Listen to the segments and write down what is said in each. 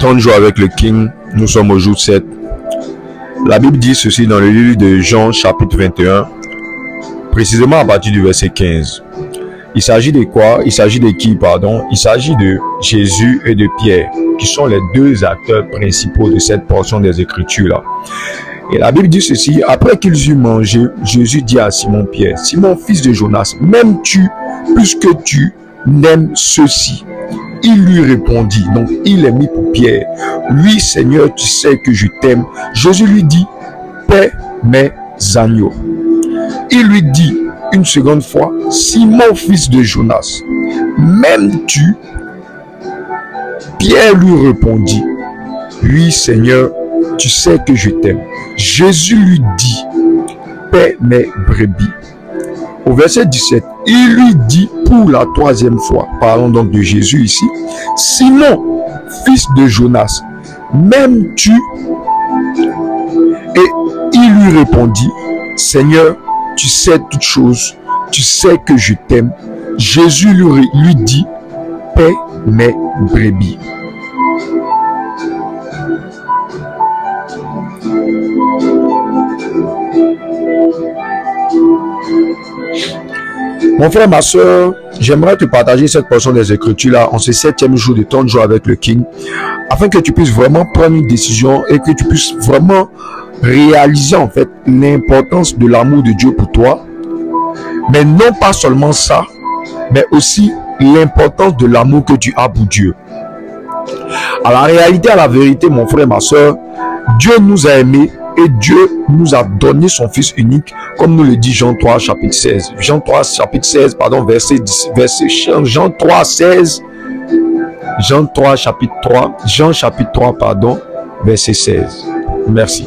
30 jours avec le King, nous sommes au jour 7. La Bible dit ceci dans le livre de Jean chapitre 21, précisément à partir du verset 15. Il s'agit de quoi? Il s'agit de qui, pardon? Il s'agit de Jésus et de Pierre, qui sont les deux acteurs principaux de cette portion des Écritures-là. Et la Bible dit ceci: après qu'ils eurent mangé, Jésus dit à Simon-Pierre: Simon, fils de Jonas, m'aimes-tu plus que tu n'aimes ceci? Il lui répondit, donc il est mis pour Pierre: oui, Seigneur, tu sais que je t'aime. Jésus lui dit: paie mes agneaux. Il lui dit une seconde fois: Simon, fils de Jonas, m'aimes-tu? Pierre lui répondit: oui, Seigneur, tu sais que je t'aime. Jésus lui dit: paie mes brebis. Au verset 17, il lui dit pour la troisième fois, parlons donc de Jésus ici: Simon, fils de Jonas, m'aimes-tu? Et il lui répondit: Seigneur, tu sais toutes choses, tu sais que je t'aime. Jésus lui dit: paie mes brebis. Mon frère, ma soeur, j'aimerais te partager cette portion des Écritures-là en ce 7e jour de 30 jours avec le King, afin que tu puisses vraiment prendre une décision et que tu puisses vraiment réaliser en fait l'importance de l'amour de Dieu pour toi. Mais non pas seulement ça, mais aussi l'importance de l'amour que tu as pour Dieu. À la réalité, à la vérité, mon frère, ma soeur, Dieu nous a aimés et Dieu nous a donné son Fils unique, comme nous le dit Jean 3, chapitre 16. Jean 3, chapitre 16, pardon, verset 10, Jean 3, 16. Jean 3, chapitre 3. Jean, chapitre 3, pardon, verset 16. Merci.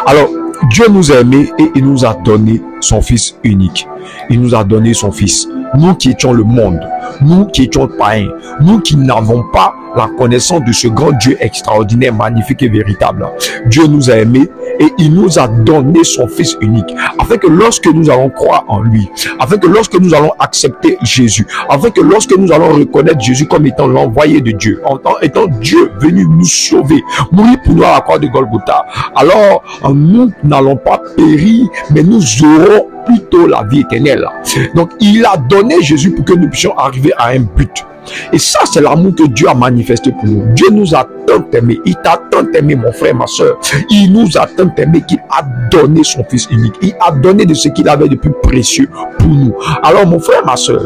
Alors, Dieu nous a aimés et il nous a donné son Fils unique. Il nous a donné son Fils. Nous qui étions le monde, nous qui étions païens, nous qui n'avons pas la connaissance de ce grand Dieu extraordinaire, magnifique et véritable. Dieu nous a aimés et il nous a donné son Fils unique, afin que lorsque nous allons croire en lui, afin que lorsque nous allons accepter Jésus, afin que lorsque nous allons reconnaître Jésus comme étant l'envoyé de Dieu, étant Dieu venu nous sauver, mourir pour nous à la croix de Golgotha, alors nous n'allons pas périr, mais nous aurons plutôt la vie éternelle. Donc il a donné Jésus pour que nous puissions arriver à un but. Et ça, c'est l'amour que Dieu a manifesté pour nous. Dieu nous a tant aimé. Il t'a tant aimé, mon frère, ma soeur. Il nous a tant aimé qu'il a donné son Fils unique. Il a donné de ce qu'il avait de plus précieux pour nous. Alors, mon frère, ma soeur,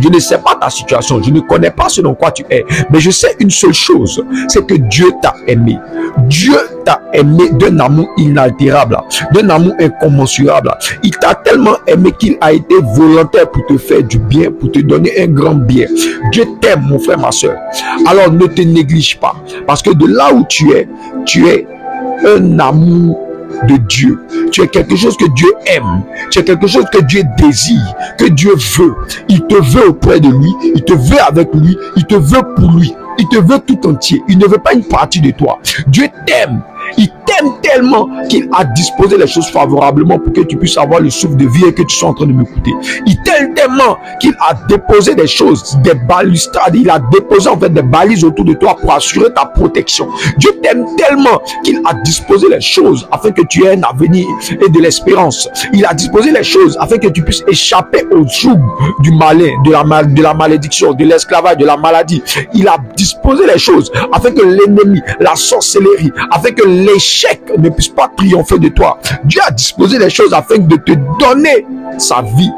je ne sais pas ta situation, je ne connais pas ce dans quoi tu es, mais je sais une seule chose, c'est que Dieu t'a aimé. Dieu t'a aimé d'un amour inaltérable, d'un amour incommensurable. Il t'a tellement aimé qu'il a été volontaire pour te faire du bien, pour te donner un grand bien. Dieu t'aime, mon frère, ma soeur. Alors ne te néglige pas, parce que de là où tu es un amour de Dieu. Tu es quelque chose que Dieu aime. Tu es quelque chose que Dieu désire, que Dieu veut. Il te veut auprès de lui. Il te veut avec lui. Il te veut pour lui. Il te veut tout entier. Il ne veut pas une partie de toi. Dieu t'aime. Il t'aime tellement qu'il a disposé les choses favorablement pour que tu puisses avoir le souffle de vie et que tu sois en train de m'écouter. Il t'aime tellement qu'il a déposé des choses, des balustrades. Il a déposé en fait des balises autour de toi pour assurer ta protection. Dieu t'aime tellement qu'il a disposé les choses afin que tu aies un avenir et de l'espérance. Il a disposé les choses afin que tu puisses échapper au joug du malin, de la malédiction, de l'esclavage, de la maladie. Il a disposé les choses afin que l'ennemi, la sorcellerie, afin que l'échec ne puisse pas triompher de toi. Dieu a disposé les choses afin de te donner sa vie.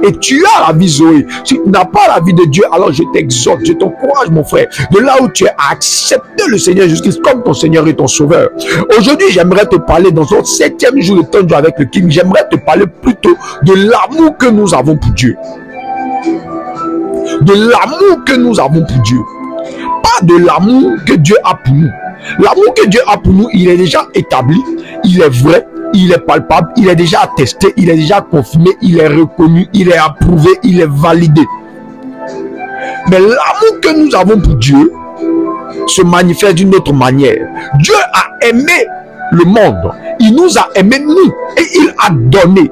Et tu as la vie, Zoé. Si tu n'as pas la vie de Dieu, alors je t'exhorte, je t'encourage, mon frère, de là où tu es, à accepter le Seigneur Jésus-Christ comme ton Seigneur et ton Sauveur. Aujourd'hui, j'aimerais te parler dans notre 7e jour de 30 jours avec le King. J'aimerais te parler plutôt de l'amour que nous avons pour Dieu. De l'amour que nous avons pour Dieu. Pas de l'amour que Dieu a pour nous. L'amour que Dieu a pour nous, il est déjà établi, il est vrai, il est palpable, il est déjà attesté, il est déjà confirmé, il est reconnu, il est approuvé, il est validé. Mais l'amour que nous avons pour Dieu se manifeste d'une autre manière. Dieu a aimé le monde, il nous a aimés nous et il a donné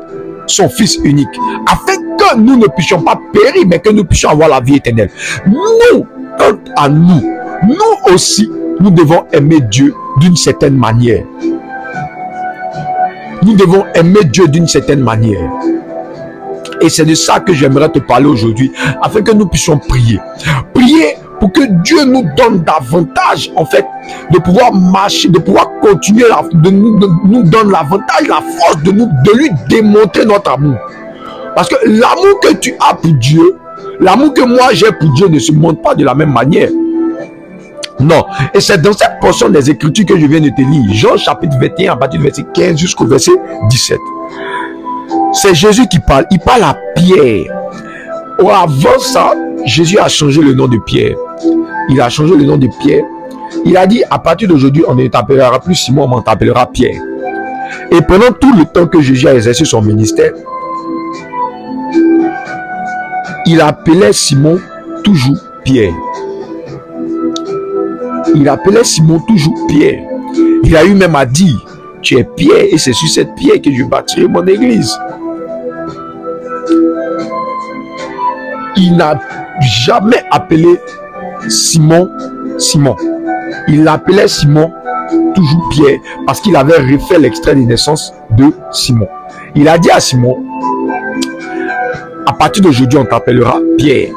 son Fils unique afin que nous ne puissions pas périr mais que nous puissions avoir la vie éternelle. Nous, quant à nous, nous aussi, nous devons aimer Dieu d'une certaine manière. Nous devons aimer Dieu d'une certaine manière. Et c'est de ça que j'aimerais te parler aujourd'hui, afin que nous puissions prier. Prier pour que Dieu nous donne davantage, en fait, de pouvoir marcher, de pouvoir continuer, nous donne l'avantage, la force de lui démontrer notre amour. Parce que l'amour que tu as pour Dieu, l'amour que moi j'ai pour Dieu ne se montre pas de la même manière. Non. Et c'est dans cette portion des Écritures que je viens de te lire. Jean chapitre 21, à partir du verset 15 jusqu'au verset 17. C'est Jésus qui parle. Il parle à Pierre. Avant ça, Jésus a changé le nom de Pierre. Il a changé le nom de Pierre. Il a dit, à partir d'aujourd'hui, on ne t'appellera plus Simon, mais on t'appellera Pierre. Et pendant tout le temps que Jésus a exercé son ministère, il appelait Simon toujours Pierre. Il appelait Simon toujours Pierre. Il a eu même à dire, tu es Pierre et c'est sur cette pierre que je bâtirai mon église. Il n'a jamais appelé Simon Simon. Il l'appelait Simon toujours Pierre parce qu'il avait refait l'extrait de naissance de Simon. Il a dit à Simon, à partir d'aujourd'hui on t'appellera Pierre.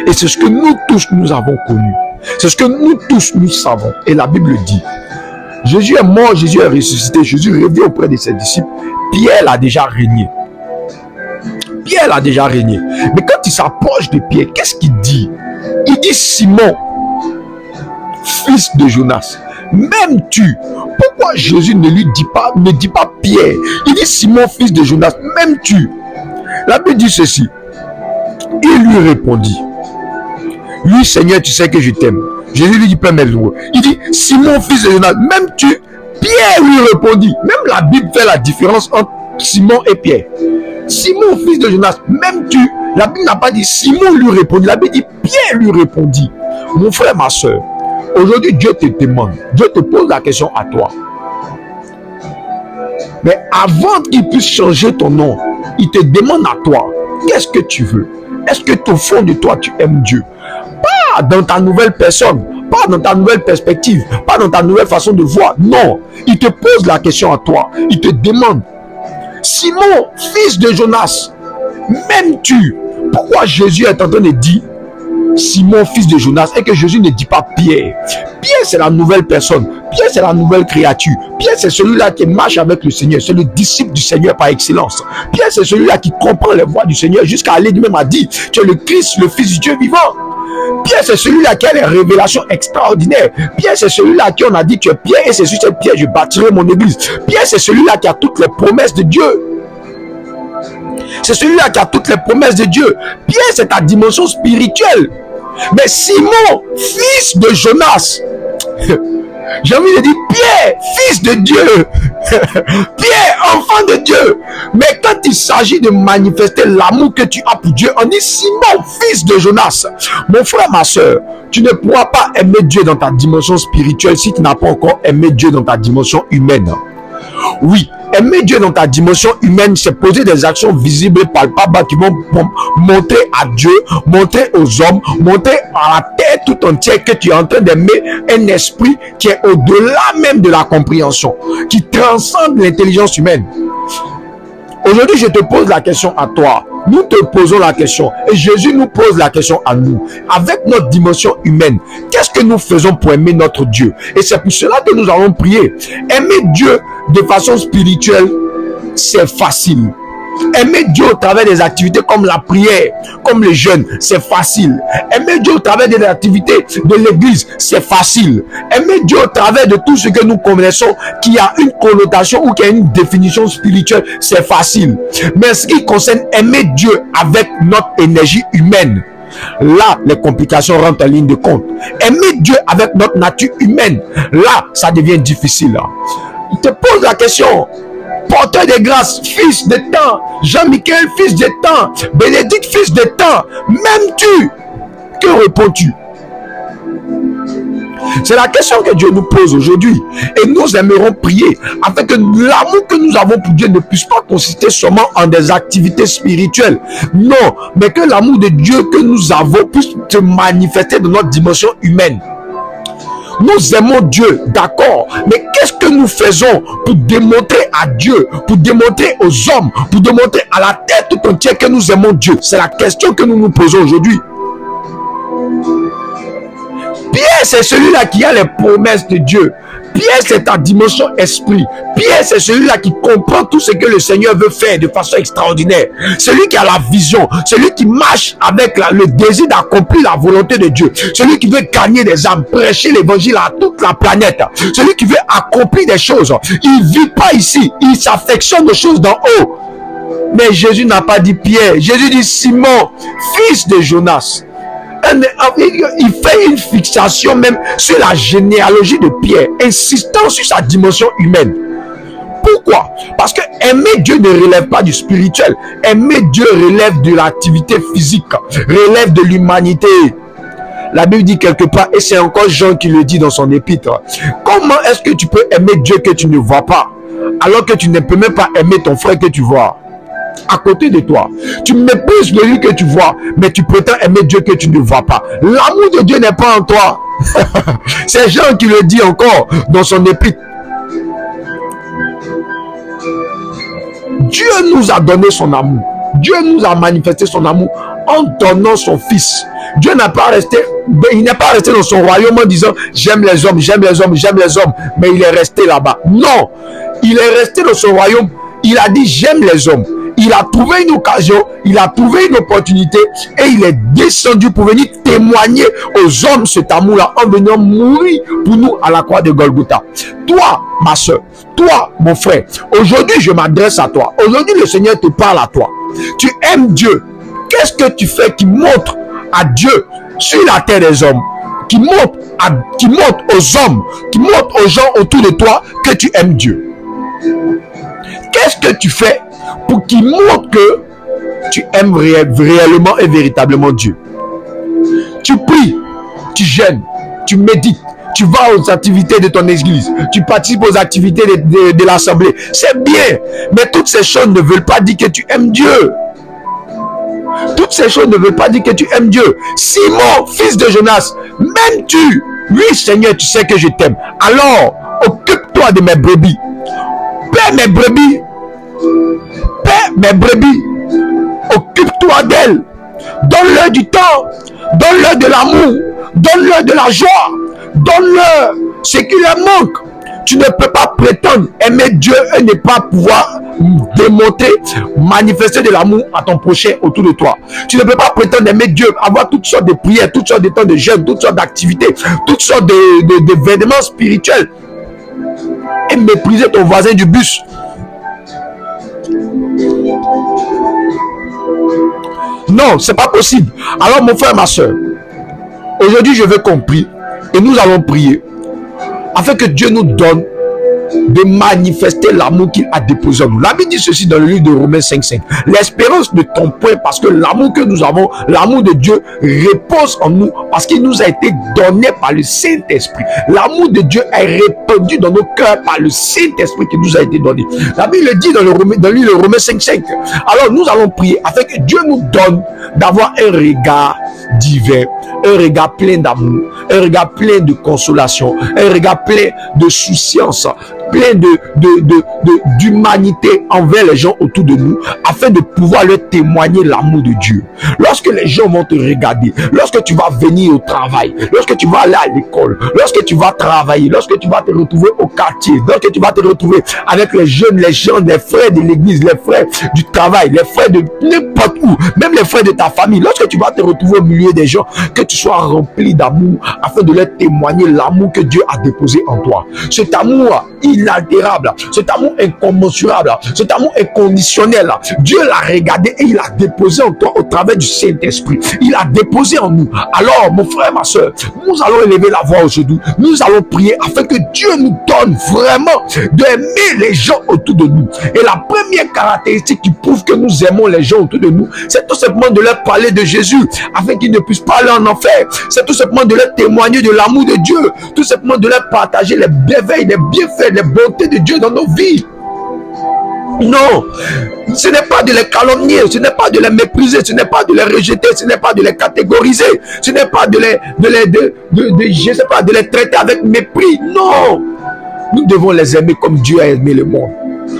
Et c'est ce que nous tous nous avons connu. C'est ce que nous tous nous savons. Et la Bible dit, Jésus est mort, Jésus est ressuscité, Jésus revient auprès de ses disciples. Pierre a déjà régné. Pierre a déjà régné. Mais quand il s'approche de Pierre, qu'est-ce qu'il dit? Il dit, Simon, fils de Jonas, m'aimes-tu? Pourquoi Jésus ne dit pas Pierre? Il dit, Simon, fils de Jonas, m'aimes-tu? La Bible dit ceci. Il lui répondit, oui Seigneur, tu sais que je t'aime. Jésus lui dit, Père, m'aime-moi. Il dit, Simon, fils de Jonas, m'aimes-tu? Pierre lui répondit. Même la Bible fait la différence entre Simon et Pierre. Simon, fils de Jonas, m'aimes-tu? La Bible n'a pas dit Simon lui répondit. La Bible dit Pierre lui répondit. Mon frère, ma soeur, aujourd'hui Dieu te demande, Dieu te pose la question à toi. Mais avant qu'il puisse changer ton nom, il te demande à toi, qu'est-ce que tu veux? Est-ce que au fond de toi tu aimes Dieu? Pas dans ta nouvelle personne, pas dans ta nouvelle perspective, pas dans ta nouvelle façon de voir. Non, il te pose la question à toi. Il te demande, Simon, fils de Jonas, m'aimes-tu? Pourquoi Jésus est en train de dire Simon, fils de Jonas, et que Jésus ne dit pas Pierre? Pierre, c'est la nouvelle personne. Pierre, c'est la nouvelle créature. Pierre, c'est celui-là qui marche avec le Seigneur. C'est le disciple du Seigneur par excellence. Pierre, c'est celui-là qui comprend les voies du Seigneur jusqu'à aller lui-même à dire, tu es le Christ, le Fils du Dieu vivant. Pierre, c'est celui-là qui a les révélations extraordinaires. Pierre, c'est celui-là qui on a dit, tu es Pierre, et c'est sur cette pierre, je bâtirai mon église. Pierre, c'est celui-là qui a toutes les promesses de Dieu. C'est celui-là qui a toutes les promesses de Dieu. Pierre, c'est ta dimension spirituelle. Mais Simon, fils de Jonas, j'ai envie de dire Pierre, fils de Dieu. Pierre, enfant de Dieu. Mais quand il s'agit de manifester l'amour que tu as pour Dieu, on dit Simon, fils de Jonas. Mon frère, ma soeur, tu ne pourras pas aimer Dieu dans ta dimension spirituelle si tu n'as pas encore aimé Dieu dans ta dimension humaine. Oui, aimer Dieu dans ta dimension humaine, c'est poser des actions visibles, palpables, qui vont montrer à Dieu, montrer aux hommes, montrer à la terre tout entière que tu es en train d'aimer un esprit qui est au-delà même de la compréhension, qui transcende l'intelligence humaine. Aujourd'hui, je te pose la question à toi. Nous te posons la question. Et Jésus nous pose la question à nous. Avec notre dimension humaine, qu'est-ce que nous faisons pour aimer notre Dieu? Et c'est pour cela que nous allons prier. Aimer Dieu de façon spirituelle, c'est facile. Aimer Dieu au travers des activités comme la prière, comme le jeûne, c'est facile. Aimer Dieu au travers des activités de l'église, c'est facile. Aimer Dieu au travers de tout ce que nous connaissons qui a une connotation ou qui a une définition spirituelle, c'est facile. Mais ce qui concerne aimer Dieu avec notre énergie humaine, là, les complications rentrent en ligne de compte. Aimer Dieu avec notre nature humaine, là, ça devient difficile. Il te pose la question. Porteur de grâce, fils de temps. Jean-Michel, fils de temps. Bénédicte, fils de temps. M'aimes-tu? Que réponds-tu? C'est la question que Dieu nous pose aujourd'hui. Et nous aimerons prier afin que l'amour que nous avons pour Dieu ne puisse pas consister seulement en des activités spirituelles. Non, mais que l'amour de Dieu que nous avons puisse se manifester dans notre dimension humaine. Nous aimons Dieu, d'accord. Mais qu'est-ce que nous faisons pour démontrer à Dieu, pour démontrer aux hommes, pour démontrer à la terre tout entière que nous aimons Dieu? C'est la question que nous nous posons aujourd'hui. Pierre, c'est celui-là qui a les promesses de Dieu. Pierre, c'est ta dimension esprit. Pierre, c'est celui-là qui comprend tout ce que le Seigneur veut faire de façon extraordinaire. Celui qui a la vision, celui qui marche avec le désir d'accomplir la volonté de Dieu. Celui qui veut gagner des âmes, prêcher l'évangile à toute la planète. Celui qui veut accomplir des choses. Il ne vit pas ici, il s'affectionne aux choses d'en haut. Mais Jésus n'a pas dit Pierre. Jésus dit Simon, fils de Jonas. Il fait une fixation même sur la généalogie de Pierre, insistant sur sa dimension humaine. Pourquoi? Parce que aimer Dieu ne relève pas du spirituel. Aimer Dieu relève de l'activité physique, relève de l'humanité. La Bible dit quelque part, et c'est encore Jean qui le dit dans son épître, comment est-ce que tu peux aimer Dieu que tu ne vois pas, alors que tu ne peux même pas aimer ton frère que tu vois à côté de toi? Tu méprises celui que tu vois, mais tu prétends aimer Dieu que tu ne vois pas. L'amour de Dieu n'est pas en toi. C'est Jean qui le dit encore dans son épître. Dieu nous a donné son amour. Dieu nous a manifesté son amour en donnant son fils. Dieu n'a pas resté, il n'est pas resté dans son royaume en disant j'aime les hommes, j'aime les hommes, j'aime les hommes, mais il est resté là-bas. Non, il est resté dans son royaume. Il a dit j'aime les hommes. Il a trouvé une occasion, il a trouvé une opportunité et il est descendu pour venir témoigner aux hommes cet amour-là en venant mourir pour nous à la croix de Golgotha. Toi, ma soeur, toi, mon frère, aujourd'hui je m'adresse à toi. Aujourd'hui le Seigneur te parle à toi. Tu aimes Dieu. Qu'est-ce que tu fais qui montre à Dieu sur la terre des hommes, qui montre aux hommes, qui montre aux gens autour de toi que tu aimes Dieu? Qu'est-ce que tu fais pour qu'il montre que tu aimes réellement et véritablement Dieu? Tu pries, tu jeûnes, tu médites, tu vas aux activités de ton église, tu participes aux activités de l'assemblée. C'est bien, mais toutes ces choses ne veulent pas dire que tu aimes Dieu. Toutes ces choses ne veulent pas dire que tu aimes Dieu. Simon, fils de Jonas, même tu, oui Seigneur, tu sais que je t'aime. Alors, occupe-toi de mes brebis. Paie mes brebis. Paie mes brebis. Occupe-toi d'elles. Donne-leur du temps. Donne-leur de l'amour. Donne-leur de la joie. Donne-leur ce qui leur manque. Tu ne peux pas prétendre aimer Dieu et ne pas pouvoir démontrer, manifester de l'amour à ton prochain autour de toi. Tu ne peux pas prétendre aimer Dieu, avoir toutes sortes de prières, toutes sortes de temps de jeûne, toutes sortes d'activités, toutes sortes d'événements spirituels et mépriser ton voisin du bus. Non, c'est pas possible. Alors mon frère, ma soeur, aujourd'hui je veux qu'on prie et nous allons prier afin que Dieu nous donne de manifester l'amour qu'il a déposé en nous. La Bible dit ceci dans le livre de Romains 5:5. L'espérance de ton point, parce que l'amour que nous avons, l'amour de Dieu repose en nous, parce qu'il nous a été donné par le Saint-Esprit. L'amour de Dieu est répandu dans nos cœurs par le Saint-Esprit qui nous a été donné. La Bible dit dans le livre de Romains 5:5. Alors nous allons prier afin que Dieu nous donne d'avoir un regard divin, un regard plein d'amour, un regard plein de consolation, un regard plein de souciance, plein d'humanité envers les gens autour de nous, afin de pouvoir leur témoigner l'amour de Dieu. Lorsque les gens vont te regarder, lorsque tu vas venir au travail, lorsque tu vas aller à l'école, lorsque tu vas travailler, lorsque tu vas te retrouver au quartier, lorsque tu vas te retrouver avec les jeunes, les gens, les frères de l'église, les frères du travail, les frères de n'importe où, même les frères de ta famille, lorsque tu vas te retrouver au milieu des gens, que tu sois rempli d'amour afin de leur témoigner l'amour que Dieu a déposé en toi. Cet amour inaltérable, cet amour incommensurable, cet amour inconditionnel, Dieu l'a regardé et il a déposé en toi au travers du Saint-Esprit. Il a déposé en nous. Alors, mon frère, ma soeur, nous allons élever la voix aujourd'hui. Nous allons prier afin que Dieu nous donne vraiment d'aimer les gens autour de nous. Et la première caractéristique qui prouve que nous aimons les gens autour de nous, c'est tout simplement de leur parler de Jésus, afin qu'ils ne puissent pas aller en enfer. C'est tout simplement de leur témoigner de l'amour de Dieu, tout simplement de leur partager les bienfaits, les bienfaits, les bontés de Dieu dans nos vies. Non, ce n'est pas de les calomnier, ce n'est pas de les mépriser, ce n'est pas de les rejeter, ce n'est pas de les catégoriser, ce n'est pas de je sais pas, de les traiter avec mépris. Non, nous devons les aimer comme Dieu a aimé le monde.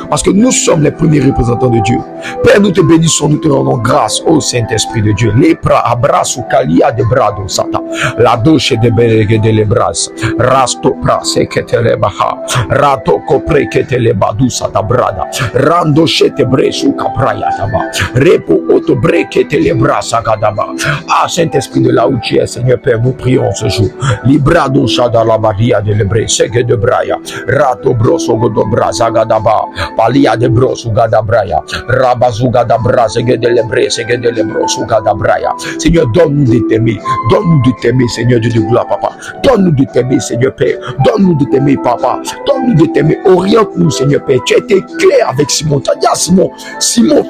Parce que nous sommes les premiers représentants de Dieu. Père, nous te bénissons, nous te rendons grâce au Saint-Esprit de Dieu. Lepra abrasu kalia de brado sata. La douche de berege de lebras. Rasto prase que te lebaha. Rato copre que te lebadu sata brada. Rando chete bresu capraya taba. Repo auto breke te lebrasa kadaba. Ah, Saint-Esprit de là où tu es, Seigneur Père, nous prions ce jour. Librado shada la baria de lebre. Sege de braya. Rato broso godobra zagadaba. Palia de brosu gadabraya, rabazuga da brasege de lebre, sege de lebrosu gadabraya. Seigneur, donne-nous de t'aimer, Seigneur Dieu de gloire, Papa. Donne-nous de t'aimer, Seigneur Père. Donne-nous de t'aimer, Papa. Donne-nous de t'aimer. Oriente-nous, Seigneur Père. Tu as été clair avec Simon. Tu as dit à Simon,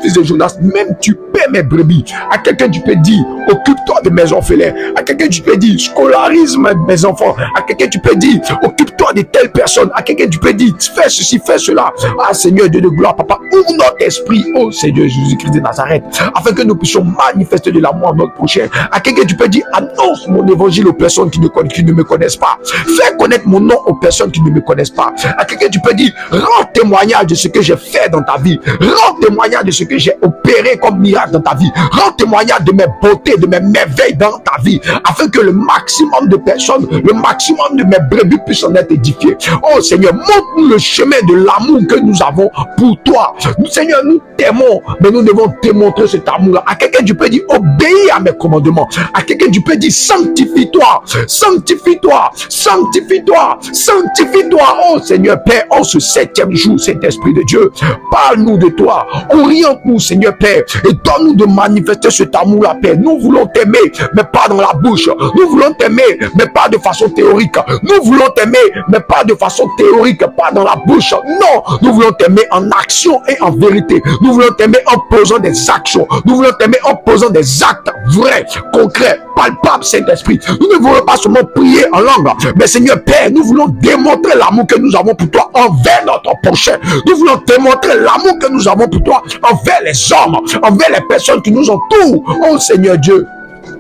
fils de Jonas, même tu paies mes brebis. À quelqu'un tu peux dire, occupe-toi de mes orphelins. À quelqu'un tu peux dire, scolarise mes enfants. À quelqu'un tu peux dire, occupe-toi de telle personne. À quelqu'un tu peux dire, fais ceci, fais cela. Ah, Seigneur Dieu de gloire, Papa, ouvre notre esprit, oh Seigneur Jésus-Christ de Nazareth, afin que nous puissions manifester de l'amour à notre prochain. À quelqu'un tu peux dire, annonce mon évangile aux personnes qui ne me connaissent pas. Fais connaître mon nom aux personnes qui ne me connaissent pas. À quelqu'un tu peux dire, rends témoignage de ce que j'ai fait dans ta vie. Rends témoignage de ce que j'ai opéré comme miracle dans ta vie. Rends témoignage de mes beautés, de mes merveilles dans ta vie, afin que le maximum de personnes, le maximum de mes brebis puissent en être édifiés. Oh Seigneur, montre-nous le chemin de l'amour que nous avons pour toi. Seigneur, nous t'aimons, mais nous devons te montrer cet amour-là. À quelqu'un tu peux dire, obéis à mes commandements. À quelqu'un tu peux dire, sanctifie-toi, sanctifie-toi, sanctifie-toi, sanctifie-toi. Oh Seigneur Père, en ce 7e jour, cet Esprit de Dieu, parle-nous de toi, oriente-nous, Seigneur Père, et donne-nous de manifester cet amour-là, Père. Nous voulons t'aimer, mais pas dans la bouche. Nous voulons t'aimer, mais pas de façon théorique. Nous voulons t'aimer, mais pas de façon théorique, pas dans la bouche. Non, nous voulons t'aimer en action et en vérité. Nous voulons t'aimer en posant des actions. Nous voulons t'aimer en posant des actes vrais, concrets, palpables, Saint-Esprit. Nous ne voulons pas seulement prier en langue, mais Seigneur Père, nous voulons démontrer l'amour que nous avons pour toi envers notre prochain. Nous voulons démontrer l'amour que nous avons pour toi envers les hommes, envers les personnes qui nous entourent. Oh Seigneur Dieu,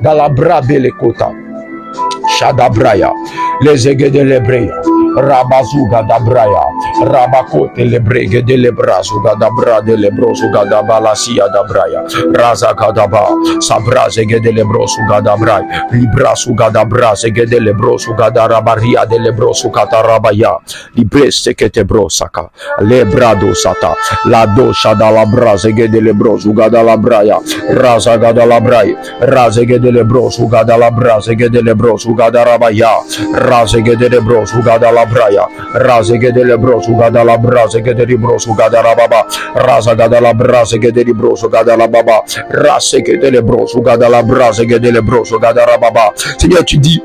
dans la brave les quotas. Shadabraya, les aigues de l'Hébreu, Rabazuga dabraya, Rabakote lebrege de lebrazuga dabra de lebrosuga dabalasia dabraya, Razakadaba, Sabrazege de lebrosuga dabray, Librasuga dabra zege de lebrosuga darabaria de lebrosuga darabaya, Libreste que te brosaka, Lebrado sata, la dosha da labra zege de lebrosuga da labraya, Razaga da labray, Razege de lebrosuga da labra zege de lebrosuga darabaya, Razege de lebrosuga da braya, razege de lebrosu gada la brazege de librosu gada la baba, razaga de la brazege de librosu gada la baba, rasege de lebrosu gada la brazege de lebrosu gada la baba. Seigneur, tu dis,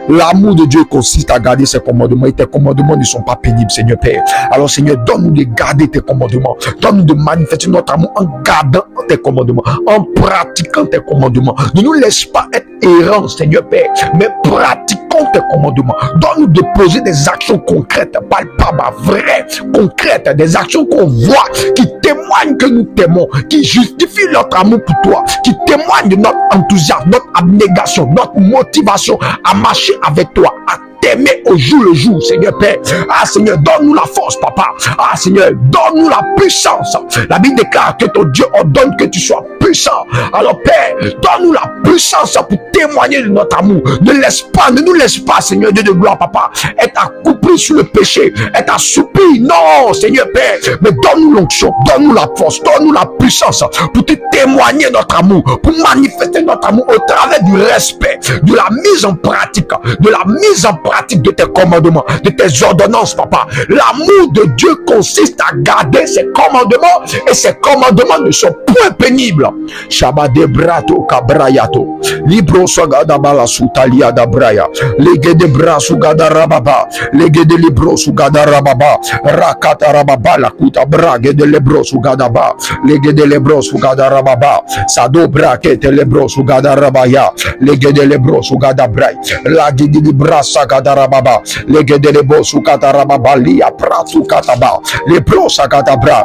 l'amour de Dieu consiste à garder ses commandements et tes commandements ne sont pas pénibles, Seigneur Père. Alors Seigneur, donne-nous de garder tes commandements. Donne-nous de manifester notre amour en gardant tes commandements, en pratiquant tes commandements. Ne nous laisse pas être errants, Seigneur Père, mais pratiquons tes commandements. Donne-nous de poser des actions concrètes, palpables, vraies, concrètes, des actions qu'on voit, qui témoignent que nous t'aimons, qui justifient notre amour pour toi, qui témoignent de notre enthousiasme, notre abnégation, notre motivation à marcher avec toi, à t'aimer au jour le jour, Seigneur Père. Ah Seigneur, donne-nous la force, Papa. Ah Seigneur, donne-nous la puissance. La Bible déclare que ton Dieu ordonne que tu sois puissant. Alors Père, donne-nous la puissance pour témoigner de notre amour. Ne nous laisse pas, Seigneur Dieu de gloire, Papa, être accroupis sur le péché, être assoupi. Non, Seigneur Père, mais donne-nous l'onction, donne-nous la force, donne-nous la puissance pour te témoigner notre amour, pour manifester notre amour au travers du respect, de la mise en pratique, de tes commandements, de tes ordonnances, Papa. L'amour de Dieu consiste à garder ses commandements, et ses commandements ne sont point pénibles. Shabade brato kabrayato, libro sagada bala sutalia da braya, lege de brasu gada rababa, lege de libro sugada rababa, rakata rababa la kuta brage de lebro sugada ba, lege de lebro sugada rababa, sado brakete lebro sugada rabaya, lege de lebro sugada bray, la gidi brasa gada rababa, lege de lebro sugada rababa, lia pratu kataba, lebro sagada bra.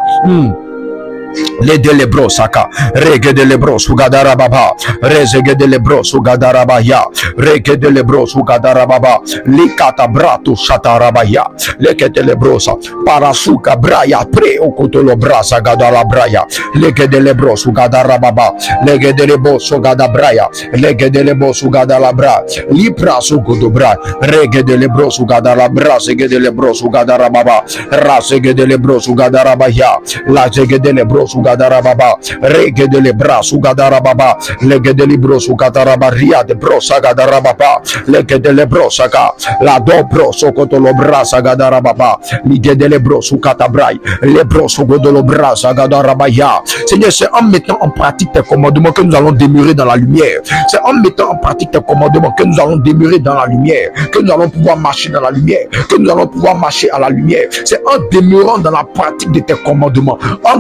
Les delebros saka rege delebros ugadara baba rezege delebros ugadara baya rege delebros ugadara baba likata brato shatara baya leke delebros parasuka braya pre okotolo brasa gadala braya leke delebros ugadara baba lege delebos ugadara braya lege delebos ugadala bra lipra sugodobra rege delebros ugadara bra zege delebros ugadara baba rasege delebros ugadara baya la zege delebros ugadara baba rege de lebras ugadara baba lege de libros ugadara baria de brosa gadara baba lege de lebros aga la dobro sokotolo brasa gadara baba lege de lebros ukatabrai lebros ugodolo brasa gadara baya. Seigneur, c'est en mettant en pratique tes commandements que nous allons demeurer dans la lumière. C'est en mettant en pratique tes commandements que nous allons demeurer dans la lumière, que nous allons pouvoir marcher dans la lumière, que nous allons pouvoir marcher à la lumière. C'est en demeurant dans la pratique de tes commandements, en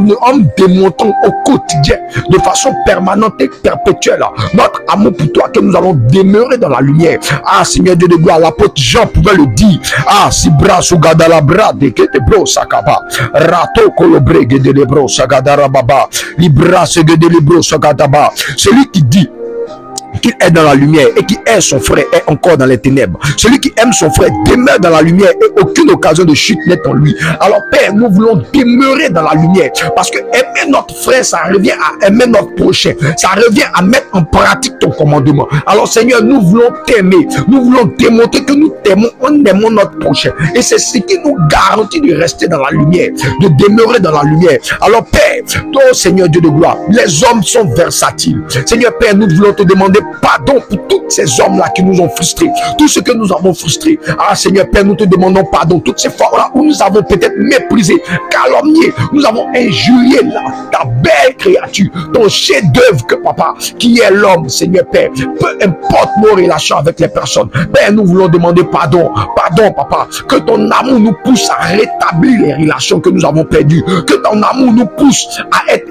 démontrant au quotidien, de façon permanente et perpétuelle, notre amour pour toi, que nous allons demeurer dans la lumière. Ah, Seigneur Dieu de gloire, l'apôtre Jean pouvait le dire. Ah, si bras sous gadala bras de que te bro sakaba rato kolobre de lebro sagadara baba libra se de lebro sagadaba. Celui qui dit qu'il est dans la lumière et qui aime son frère est encore dans les ténèbres. Celui qui aime son frère demeure dans la lumière et aucune occasion de chute n'est en lui. Alors Père, nous voulons demeurer dans la lumière parce que aimer notre frère, ça revient à aimer notre prochain. Ça revient à mettre en pratique ton commandement. Alors Seigneur, nous voulons t'aimer. Nous voulons démontrer que nous t'aimons en aimant notre prochain. Et c'est ce qui nous garantit de rester dans la lumière, de demeurer dans la lumière. Alors Père, toi Seigneur Dieu de gloire, les hommes sont versatiles. Seigneur Père, nous voulons te demander pardon pour tous ces hommes-là qui nous ont frustrés, tout ce que nous avons frustré. Ah Seigneur Père, nous te demandons pardon. Toutes ces fois-là où nous avons peut-être méprisé, calomnié, nous avons injurié ta belle créature, ton chef-d'œuvre que papa, qui est l'homme, Seigneur Père. Peu importe nos relations avec les personnes, Père, nous voulons demander pardon. Pardon papa, que ton amour nous pousse à rétablir les relations que nous avons perdues, que ton amour nous pousse à être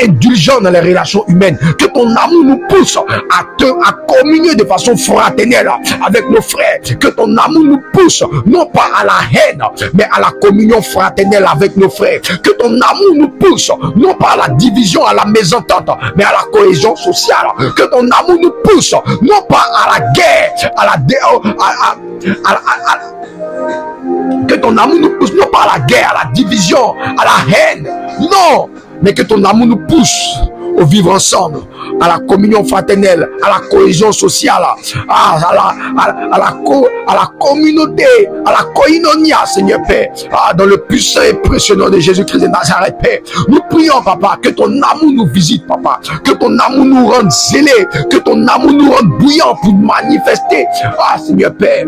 indulgent dans les relations humaines, que ton amour nous pousse à communier de façon fraternelle avec nos frères, que ton amour nous pousse non pas à la haine mais à la communion fraternelle avec nos frères, que ton amour nous pousse non pas à la division, à la mésentente mais à la cohésion sociale, que ton amour nous pousse non pas à la guerre, que ton amour nous pousse non pas à la guerre, à la division, à la haine, non, mais que ton amour nous pousse au vivre ensemble, à la communion fraternelle, à la cohésion sociale, à la communauté, à la koinonia, Seigneur Père, dans le puissant et précieux nom de Jésus-Christ de Nazareth, Père. Nous prions, papa, que ton amour nous visite, papa, que ton amour nous rende zélés, que ton amour nous rende bouillants pour manifester, Seigneur Père,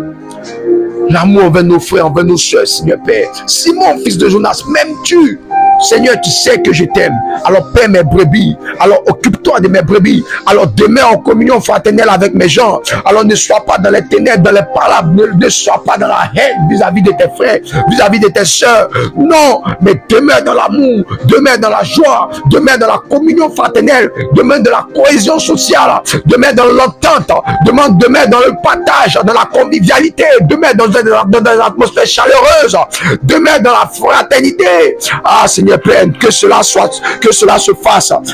l'amour envers nos frères, envers nos soeurs, Seigneur Père. Simon, fils de Jonas, m'aimes-tu? Seigneur, tu sais que je t'aime. Alors paie mes brebis. Alors occupe-toi de mes brebis. Alors demeure en communion fraternelle avec mes gens. Alors ne sois pas dans les ténèbres, dans les palabres. Ne sois pas dans la haine vis-à-vis de tes frères, vis-à-vis de tes soeurs. Non, mais demeure dans l'amour, demeure dans la joie, demeure dans la communion fraternelle, demeure dans la cohésion sociale, demeure dans l'entente, demeure dans le partage, dans la convivialité, demeure dans l'atmosphère chaleureuse, demeure dans la fraternité. Ah Seigneur Père, que cela se fasse,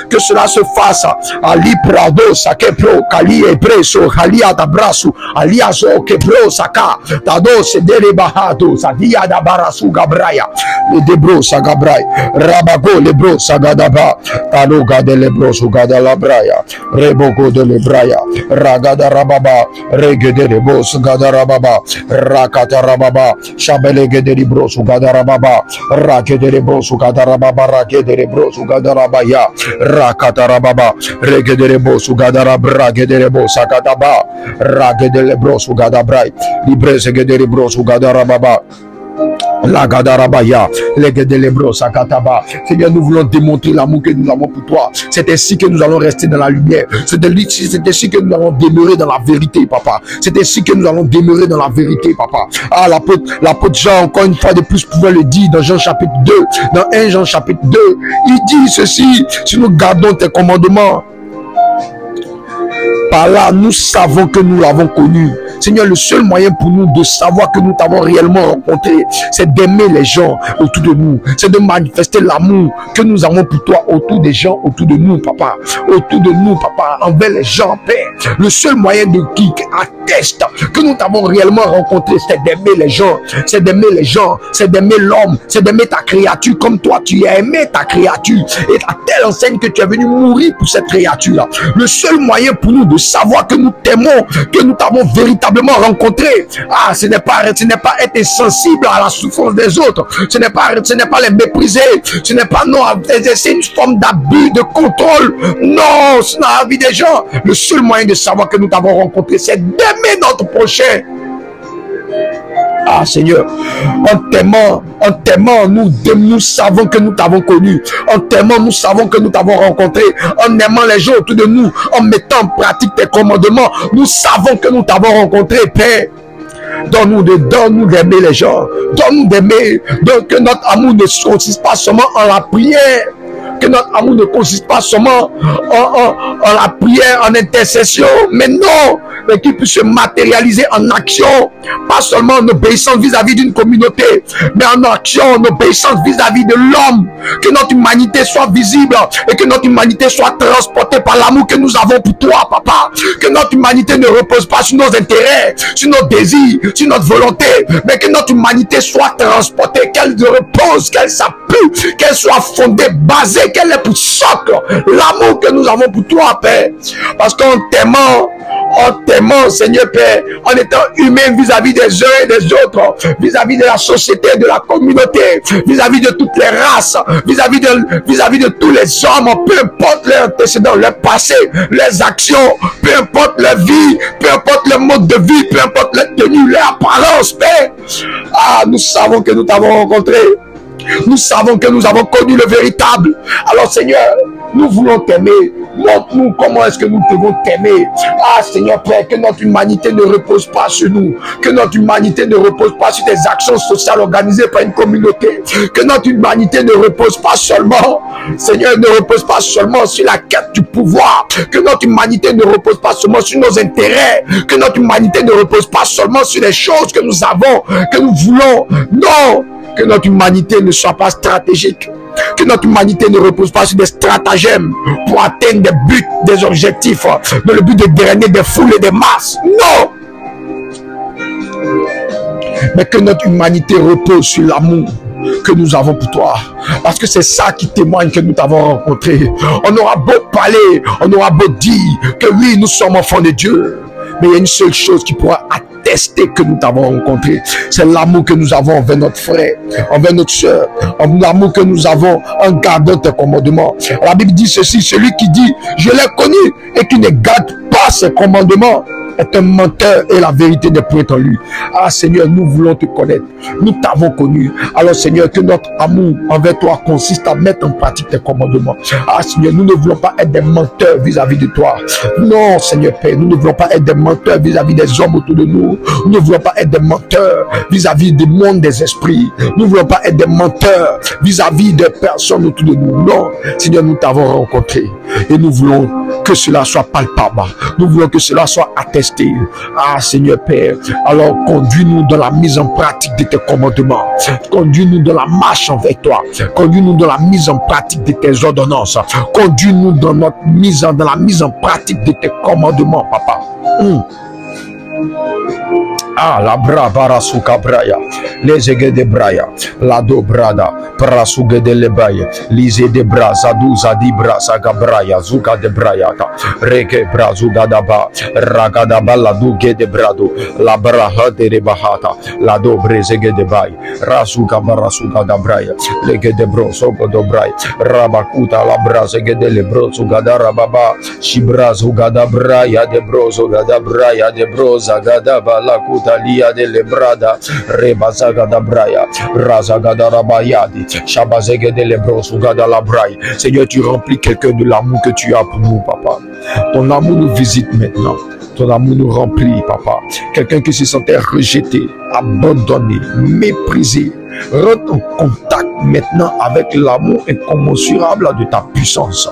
que cela se fasse. Ali prado sakepro kali ebreso halia da brasu aliazo kepro saka tado sedere bahado sadia da barasu gabraya le debro sagabrai rabago lebro sagadaba talo gade lebro sugada la braya rebogo de lebraya ragada rababa regede lebo sugada rababa rakata rababa shabelege de libro sugada rababa rakede lebo sugada rababa rakede lebo sugada rabaya rakata rababa regede lebo sugada rabra regede lebo sakata ba regede lebo sugada brai libre segede lebo sugada rababa la gadarabaya, les guedelebros, sakataba. Seigneur, nous voulons démontrer l'amour que nous avons pour toi. C'est ainsi que nous allons rester dans la lumière. C'est ainsi que nous allons demeurer dans la vérité, papa. C'est ainsi que nous allons demeurer dans la vérité, papa. Ah, l'apôtre Jean, encore une fois de plus, pouvait le dire dans Jean chapitre 2, dans 1 Jean chapitre 2. Il dit ceci: si nous gardons tes commandements, par là, nous savons que nous l'avons connu. Seigneur, le seul moyen pour nous de savoir que nous t'avons réellement rencontré, c'est d'aimer les gens autour de nous. C'est de manifester l'amour que nous avons pour toi autour des gens, autour de nous, papa. Autour de nous, papa, envers les gens, Père. Le seul moyen de qui atteste que nous t'avons réellement rencontré, c'est d'aimer les gens. C'est d'aimer les gens. C'est d'aimer l'homme. C'est d'aimer ta créature comme toi, tu as aimé ta créature. Et à telle enseigne que tu es venu mourir pour cette créature-là. Le seul moyen pour nous de savoir que nous t'aimons, que nous t'avons véritablement rencontré, ce n'est pas être insensible à la souffrance des autres. Ce n'est pas les mépriser. Ce n'est pas non, c'est une forme d'abus, de contrôle. Non, c'est dans la vie des gens. Le seul moyen de savoir que nous t'avons rencontré, c'est d'aimer notre prochain. Seigneur, en t'aimant, nous savons que nous t'avons connu. En t'aimant, nous savons que nous t'avons rencontré. En aimant les gens autour de nous, en mettant en pratique tes commandements, nous savons que nous t'avons rencontré, Père. Donne-nous d'aimer les gens. Donne-nous d'aimer. Que notre amour ne consiste pas seulement en la prière. Que notre amour ne consiste pas seulement en la prière, en intercession, mais non, mais qu'il puisse se matérialiser en action, pas seulement en obéissance vis-à-vis d'une communauté, mais en action, en obéissance vis-à-vis de l'homme. Que notre humanité soit visible et que notre humanité soit transportée par l'amour que nous avons pour toi, papa. Que notre humanité ne repose pas sur nos intérêts, sur nos désirs, sur notre volonté, mais que notre humanité soit transportée, qu'elle repose, qu'elle s'appuie, qu'elle soit fondée, basée, qu'elle est pour socle l'amour que nous avons pour toi, Père. Parce qu'en t'aimant, Seigneur Père, en étant humain vis-à-vis des uns et des autres, vis-à-vis de la société, de la communauté, vis-à-vis de toutes les races, vis-à-vis de tous les hommes, peu importe leurs antécédents, leur passé, leurs actions, peu importe leur vie, peu importe leur mode de vie, peu importe leur tenue, leur apparence, Père. Nous savons que nous t'avons rencontré. Nous savons que nous avons connu le véritable. Alors Seigneur, nous voulons t'aimer. Montre-nous comment est-ce que nous devons t'aimer. Seigneur Père, que notre humanité ne repose pas sur nous. Que notre humanité ne repose pas sur des actions sociales organisées par une communauté. Que notre humanité ne repose pas seulement, Seigneur, ne repose pas seulement sur la quête du pouvoir. Que notre humanité ne repose pas seulement sur nos intérêts. Que notre humanité ne repose pas seulement sur les choses que nous avons, que nous voulons. Non! Que notre humanité ne soit pas stratégique. Que notre humanité ne repose pas sur des stratagèmes pour atteindre des buts, des objectifs, dans le but de drainer des foules et des masses. Non! Mais que notre humanité repose sur l'amour que nous avons pour toi. Parce que c'est ça qui témoigne que nous t'avons rencontré. On aura beau parler, on aura beau dire que oui, nous sommes enfants de Dieu. Mais il y a une seule chose qui pourra attester que nous t'avons rencontré. C'est l'amour que nous avons envers notre frère, envers notre soeur, l'amour que nous avons en gardant tes commandements. La Bible dit ceci, celui qui dit je l'ai connu et qui ne garde pas ses commandements est un menteur et la vérité n'est point en lui. Seigneur, nous voulons te connaître. Nous t'avons connu. Alors Seigneur, que notre amour envers toi consiste à mettre en pratique tes commandements. Seigneur, nous ne voulons pas être des menteurs vis-à-vis de toi. Non, Seigneur Père, nous ne voulons pas être des menteurs vis-à-vis des hommes autour de nous. Nous ne voulons pas être des menteurs vis-à-vis du monde des esprits. Nous ne voulons pas être des menteurs vis-à-vis des personnes autour de nous. Non, Seigneur, nous t'avons rencontré et nous voulons que cela soit palpable. Nous voulons que cela soit attesté. Seigneur Père, alors conduis-nous dans la mise en pratique de tes commandements. Conduis-nous dans la marche avec toi. Conduis-nous dans la mise en pratique de tes ordonnances. Conduis-nous dans la mise en pratique de tes commandements, papa. La brava suka braya, les ege de braya, la do brada, prasuge de lebaya, lise de brasa, duza di brasa gabraya, zuga de brayata, rege brazuga daba, ragadaba la duge de brado, la braha de rebahata, la do brezege de bay, rasuga barasuga da braya, lege de brosogo do bray, rabakuta la brasege de lebrosuga da rababa, shibrazuga da braya de brosuga da braya de broza gada balakuta lia de lebrada rebazaga da braya razaga da rabayadi shabazege de lebrosuga da la braille. Seigneur, tu remplis quelqu'un de l'amour que tu as pour nous, papa. Ton amour nous visite maintenant. Ton amour nous remplit, papa. Quelqu'un qui se sentait rejeté, abandonné, méprisé, rentre en contact maintenant avec l'amour incommensurable de ta puissance,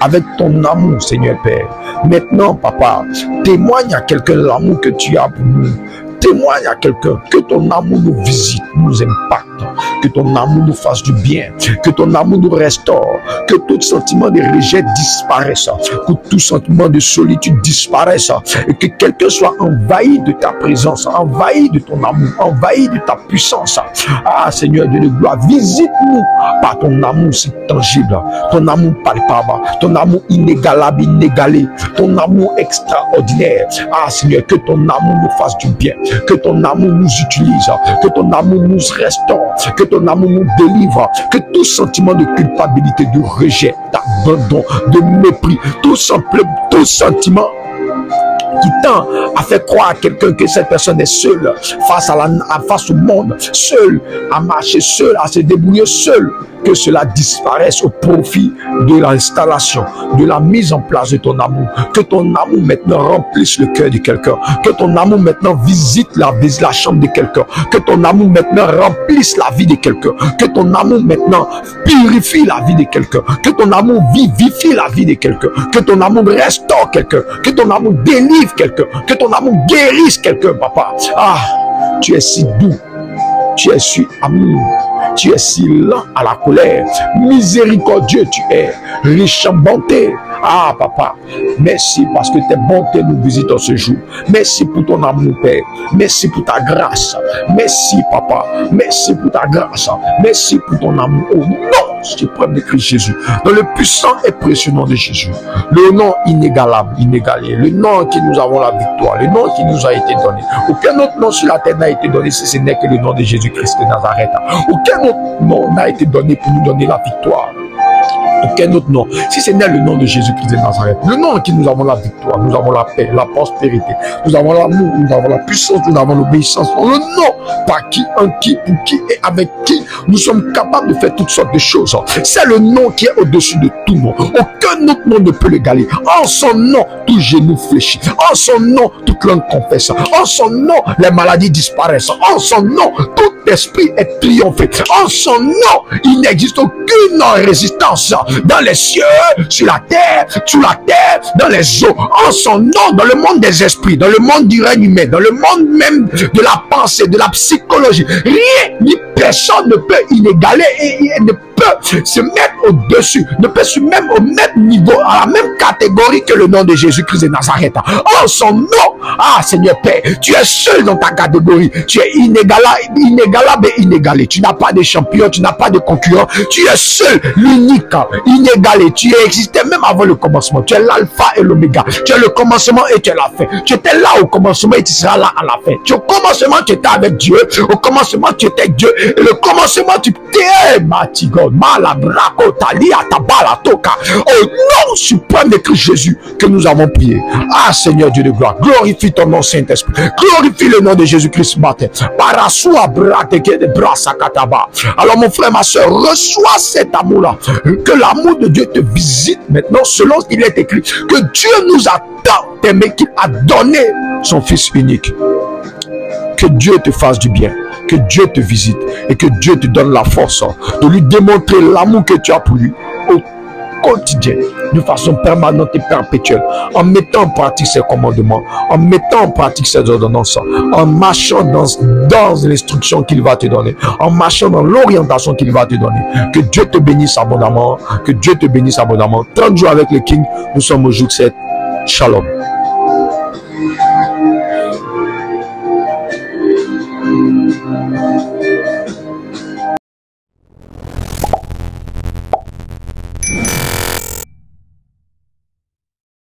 avec ton amour, Seigneur Père. Maintenant, Papa, témoigne à quelqu'un l'amour que tu as pour nous. Témoigne à quelqu'un que ton amour nous visite, nous impacte, que ton amour nous fasse du bien, que ton amour nous restaure, que tout sentiment de rejet disparaisse, que tout sentiment de solitude disparaisse, et que quelqu'un soit envahi de ta présence, envahi de ton amour, envahi de ta puissance. Ah Seigneur Dieu de gloire, visite-nous par ton amour si tangible, ton amour palpable, ton amour inégalable, inégalé, ton amour extraordinaire. Ah Seigneur, que ton amour nous fasse du bien, que ton amour nous utilise, que ton amour nous restaure, que ton amour nous délivre, que tout sentiment de culpabilité, de rejet, d'abandon, de mépris, tout sentiment qui tend à faire croire à quelqu'un que cette personne est seule face au monde, seule à marcher, seule à se débrouiller, seule, que cela disparaisse au profit de l'installation, de la mise en place de ton amour. Que ton amour maintenant remplisse le cœur de quelqu'un. Que ton amour maintenant visite la chambre de quelqu'un. Que ton amour maintenant remplisse la vie de quelqu'un. Que ton amour maintenant purifie la vie de quelqu'un. Que ton amour vivifie la vie de quelqu'un. Que ton amour restaure quelqu'un. Que ton amour délivre quelqu'un. Que ton amour guérisse quelqu'un, Papa. Ah, tu es si doux. Tu es si amour. Tu es si lent à la colère. Miséricordieux tu es. Riche en bonté. Ah, Papa, merci parce que tes bontés nous visitent ce jour. Merci pour ton amour, Père. Merci pour ta grâce. Merci, Papa. Merci pour ta grâce. Merci pour ton amour. Oh non, suprême de Christ Jésus. Dans le puissant et précieux nom de Jésus. Le nom inégalable, inégalé. Le nom qui nous avons la victoire. Le nom qui nous a été donné. Aucun autre nom sur la terre n'a été donné si ce n'est que le nom de Jésus-Christ de Nazareth. Aucun autre nom n'a été donné pour nous donner la victoire. Aucun autre nom, si ce n'est le nom de Jésus-Christ de Nazareth, le nom en qui nous avons la victoire, nous avons la paix, la prospérité, nous avons l'amour, nous avons la puissance, nous avons l'obéissance, le nom par qui, en qui, pour qui et avec qui nous sommes capables de faire toutes sortes de choses. C'est le nom qui est au-dessus de tout nom. Aucun autre nom ne peut l'égaler. En son nom, tout genou fléchit. En son nom, toute langue confesse. En son nom, les maladies disparaissent. En son nom, tout esprit est triomphé. En son nom, il n'existe aucune résistance dans les cieux, sur la terre, sous la terre, dans les eaux. En son nom, dans le monde des esprits, dans le monde du règne humain, dans le monde même de la pensée, de la psychologie, rien ni personne ne peut inégaler et ne peut se mettre au-dessus, ne peut se mettre au même niveau, à la même catégorie que le nom de Jésus-Christ de Nazareth. En son nom, ah Seigneur Père, tu es seul dans ta catégorie, tu es inégalable et inégalé, tu n'as pas de champion, tu n'as pas de concurrent, tu es seul, l'unique, inégalé, tu existais même avant le commencement, tu es l'alpha et l'oméga, tu es le commencement et tu es la fin, tu étais là au commencement et tu seras là à la fin, au commencement tu étais avec Dieu, au commencement tu étais Dieu, et le commencement tu t'es Matigo, Malabrako, Talia, Tabala, Toka, au nom suprême de Christ Jésus que nous avons prié. Ah Seigneur Dieu de gloire, glorifie ton nom Saint-Esprit, glorifie le nom de Jésus-Christ ce matin. Parasua Brateke de Brasakataba. Alors mon frère, ma soeur, reçois cet amour-là, que l'amour de Dieu te visite maintenant selon ce qu'il est écrit, que Dieu nous a tant aimé qu'il a donné son Fils unique. Que Dieu te fasse du bien, que Dieu te visite et que Dieu te donne la force de lui démontrer l'amour que tu as pour lui au quotidien, de façon permanente et perpétuelle, en mettant en pratique ses commandements, en mettant en pratique ses ordonnances, en marchant dans l'instruction qu'il va te donner, en marchant dans l'orientation qu'il va te donner. Que Dieu te bénisse abondamment, que Dieu te bénisse abondamment. 30 jours avec le King, nous sommes au jour 7. Shalom.